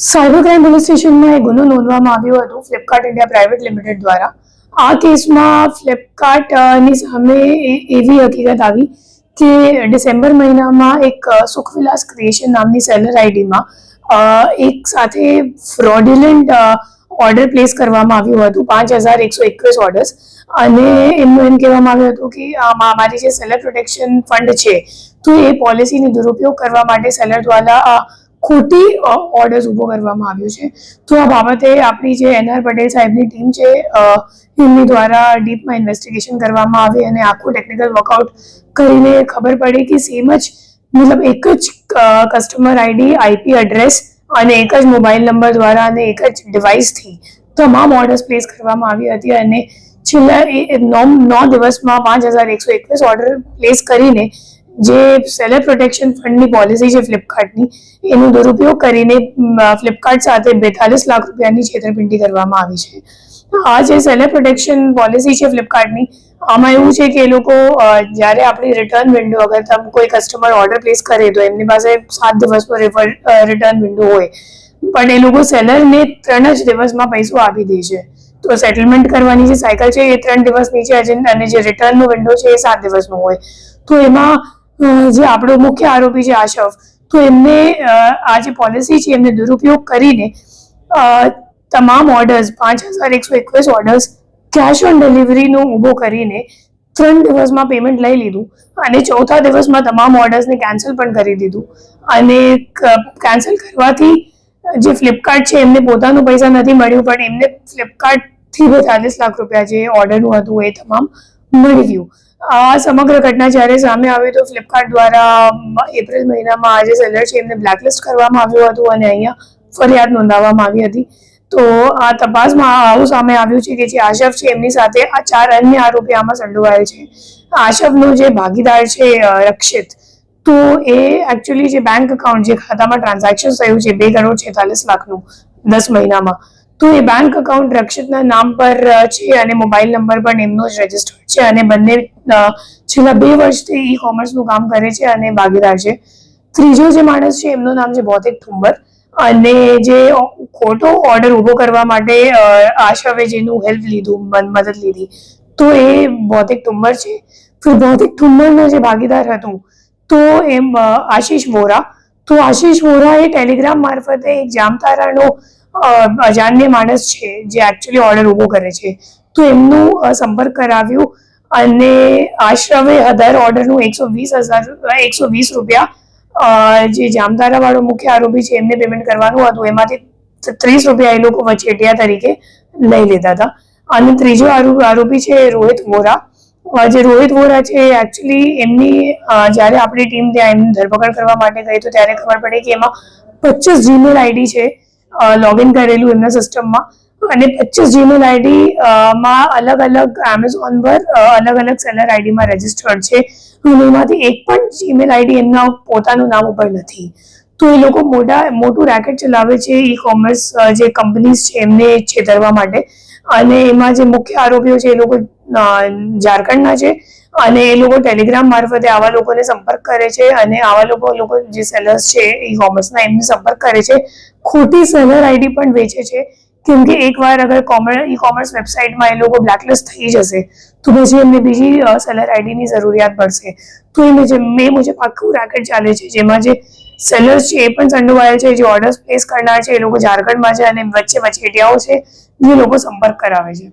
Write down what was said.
Cyber crime police સ્ટેશનમાં એક ગુનો નોંધવામાં આવ્યો હતો ફ્લિપકાર્ટ ઇન્ડિયા પ્રાઇવેટ લિમિટેડ દ્વારા। આ કેસમાં ફ્લિપકાર્ટની સામે એવી હકીકત આવી કે ડિસેમ્બર મહિનામાં એક સુખવિલાસ ક્રિએશન નામની સેલર આઈડીમાં એક સાથે ફ્રોડ્યુલન્ટ ઓર્ડર પ્લેસ કરવામાં આવ્યું હતું 5121 ઓર્ડર્સ, અને એમનું એમ કહેવામાં આવ્યું હતું કે અમારી જે સેલર પ્રોટેક્શન ફંડ છે તો એ પોલિસીની દુરુપયોગ કરવા માટે સેલર દ્વારા ખોટી ઓર્ડર્સ ઊભો કરવામાં આવ્યો છે। તો આ બાબતે આપણી જે NR પટેલ સાહેબની ટીમ છે એમની દ્વારા ડીપમાં ઇન્વેસ્ટિગેશન કરવામાં આવી અને આખું ટેકનિકલ વર્કઆઉટ કરીને ખબર પડી કે સેમ જ મતલબ એક જ કસ્ટમર આઈડી, IP એડ્રેસ અને એક જ મોબાઈલ નંબર દ્વારા અને એક જ ડિવાઇસથી તમામ ઓર્ડર્સ પ્લેસ કરવામાં આવી હતી અને છેલ્લા 9 દિવસમાં 5121 ઓર્ડર પ્લેસ કરીને જે સેલર પ્રોટેક્શન ફંડની પોલિસી છે ફ્લિપકાર્ટની એનો દુરુપયોગ કરીને ફ્લિપકાર્ટ સાથે 42 લાખ રૂપિયાની છેતરપિંડી કરવામાં આવી છે। આ જે સેલર પ્રોટેક્શન પોલિસી છે ફ્લિપકાર્ટની, આમાં એવું છે કે એ લોકો જ્યારે આપણી રિટર્ન વિન્ડો, અગર તમે કોઈ કસ્ટમર ઓર્ડર પ્લેસ કરે તો એમની પાસે 7 દિવસનો રિટર્ન વિન્ડો હોય, પણ એ લોકો સેલરને 3 જ દિવસમાં પૈસો આપી દે છે। તો સેટલમેન્ટ કરવાની જે સાયકલ છે એ 3 દિવસની છે અને જે રિટર્નનો વિન્ડો છે એ 7 દિવસનો હોય। તો એમાં જે આપણો મુખ્ય આરોપી છે આશફ, તો એમને આ જે પોલિસી છે એમને દુરુપયોગ કરીને તમામ ઓર્ડર્સ 5121 ઓર્ડર્સ કેશ ઓન ડિલિવરીનો ઊભો કરીને 3 દિવસમાં પેમેન્ટ લઈ લીધું અને ચોથા દિવસમાં તમામ ઓર્ડર્સને કેન્સલ પણ કરી દીધું। અને કેન્સલ કરવાથી જે ફ્લિપકાર્ટ છે એમને પોતાનું પૈસા નથી મળ્યું, પણ એમને ફ્લિપકાર્ટથી 42 લાખ રૂપિયા જે ઓર્ડરનું હતું એ તમામ મળી ગયું। આ સમગ્ર ઘટના જ્યારે સામે આવી તો ફ્લિપકાર્ટ દ્વારા એપ્રિલ મહિનામાં આ જે સેલર છે એમને બ્લેકલિસ્ટ કરવામાં આવ્યું હતું અને અહીંયા ફરિયાદ નોંધાવવામાં આવી હતી। તો આ તપાસમાં આવું સામે આવ્યું છે કે જે આશફ છે એમની સાથે આ 4 અન્ય આરોપી આમાં સંડોવાયેલ છે। આશફનો જે ભાગીદાર છે રક્ષિત, તો એ એકચ્યુઅલી જે બેંક એકાઉન્ટ, જે ખાતામાં ટ્રાન્ઝેક્શન થયું છે 2,46,00,000નું 10 મહિનામાં, તો એ બેંક એકાઉન્ટ રક્ષિતના નામ પર છે અને મોબાઈલ નંબર પણ એમનો જ રજિસ્ટર્ડ છે અને બંને છેલ્લા 2 વર્ષથી ઈ કોમર્સનું કામ કરે છે અને ભાગીદાર છે। ત્રીજો જે માણસ છે એમનું નામ છે ભૌતિક ઠુંબર, અને જે ખોટો ઓર્ડર ઊભો કરવા માટે આશવે જેનું હેલ્પ લીધું, મદદ લીધી, તો એ ભૌતિક ઠુંબર છે। તો ભૌતિક ઠુંબરનો જે ભાગીદાર હતું તો એમ આશીષ વોરા, તો આશીષ વોરા એ ટેલિગ્રામ મારફતે એક જામતારાનો અજાણ્ય માણસ છે જે એકચ્યુઅલી ઓર્ડર ઊભો કરે છે, તો એમનું સંપર્ક કરાવ્યું અને આશરવે દર ઓર્ડરનું 120 રૂપિયા જે જામતારા વાળો મુખ્ય આરોપી છે એમને પેમેન્ટ કરવાનું હતું, એમાંથી 30 રૂપિયા એ લોકો વચેટિયા તરીકે લઈ લેતા હતા। અને ત્રીજો આરોપી છે રોહિત વોરા, જે રોહિત વોરા છે એકચ્યુઅલી એમની જ્યારે આપણી ટીમ ત્યાં એમની ધરપકડ કરવા માટે ગઈ તો ત્યારે ખબર પડી કે એમાં 25 જીમેલ આઈડી છે લોગિન કરેલું એમના સિસ્ટમમાં, અને 25 જીમેલ આઈડી માં અલગ અલગ એમેઝોન પર અલગ અલગ સેલર આઈડીમાં રજિસ્ટર્ડ છે અને એમાંથી એક પણ જીમેલ આઈડી એમના પોતાનું નામ ઉપર નથી। તો એ લોકો મોટું રેકેટ ચલાવે છે ઈ કોમર્સ જે કંપનીઝ છે એમને છેતરવા માટે, અને એમાં જે મુખ્ય આરોપીઓ છે એ લોકો ઝારખંડના છે અને એ લોકો ટેલિગ્રામ મારફતે આવા લોકોને સંપર્ક કરે છે અને આવા લોકો જે સેલર્સ છે ઈ કોમર્સના એમને સંપર્ક કરે છે, ખોટી સેલર આઈડી પણ વેચે છે, કેમ કે એકવાર અગર ઈ કોમર્સ વેબસાઇટમાં એ લોકો બ્લેકલિસ્ટ થઈ જશે તો પછી એમને બીજી સેલર આઈડીની જરૂરિયાત પડશે। તો એ મુજબ આખું રેકેટ ચાલે છે, જેમાં જે સેલર્સ છે એ પણ સંડોવાયેલ છે, જે ઓર્ડર્સ પ્લેસ કરનાર છે એ લોકો ઝારખંડમાં છે અને વચ્ચે વચેટિયાઓ છે જે લોકો સંપર્ક કરાવે છે।